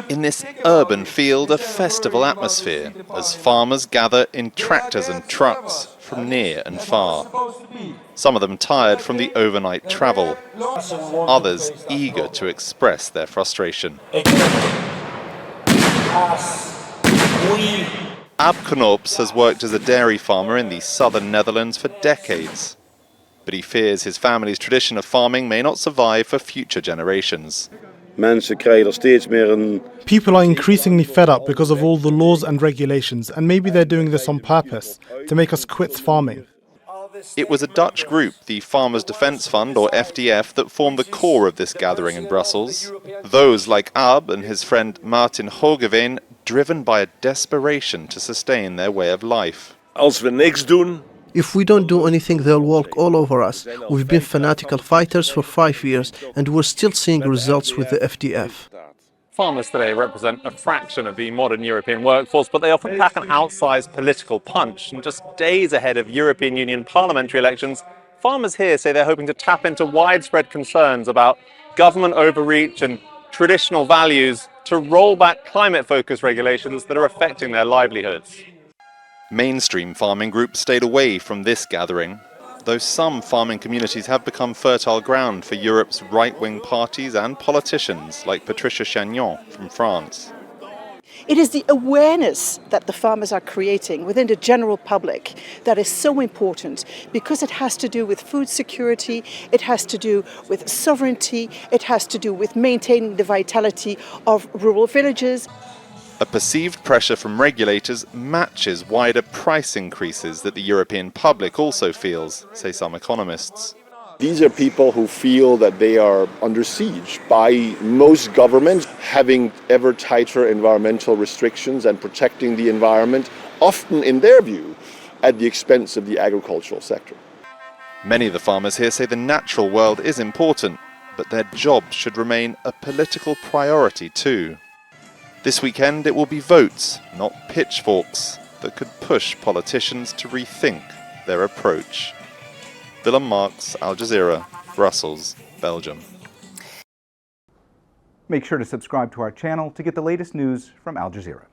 In this urban field, a festival atmosphere, as farmers gather in tractors and trucks from near and far. Some of them tired from the overnight travel, others eager to express their frustration. Ab Knops has worked as a dairy farmer in the southern Netherlands for decades, but he fears his family's tradition of farming may not survive for future generations. People are increasingly fed up because of all the laws and regulations, and maybe they're doing this on purpose, to make us quit farming. It was a Dutch group, the Farmers Defence Fund, or FDF, that formed the core of this gathering in Brussels. Those like Ab and his friend Martin Hoogeveen, driven by a desperation to sustain their way of life. If we don't do anything, they'll walk all over us. We've been fanatical fighters for 5 years, and we're still seeing results with the FDF. Farmers today represent a fraction of the modern European workforce, but they often pack an outsized political punch. And just days ahead of European Union parliamentary elections, farmers here say they're hoping to tap into widespread concerns about government overreach and traditional values to roll back climate-focused regulations that are affecting their livelihoods. Mainstream farming groups stayed away from this gathering, though some farming communities have become fertile ground for Europe's right-wing parties and politicians like Patricia Chagnon from France. It is the awareness that the farmers are creating within the general public that is so important, because it has to do with food security, it has to do with sovereignty, it has to do with maintaining the vitality of rural villages. A perceived pressure from regulators matches wider price increases that the European public also feels, say some economists. These are people who feel that they are under siege by most governments, having ever tighter environmental restrictions and protecting the environment, often in their view, at the expense of the agricultural sector. Many of the farmers here say the natural world is important, but their jobs should remain a political priority too. This weekend it will be votes, not pitchforks, that could push politicians to rethink their approach. Villem, Marx, Al Jazeera, Brussels, Belgium. Make sure to subscribe to our channel to get the latest news from Al Jazeera.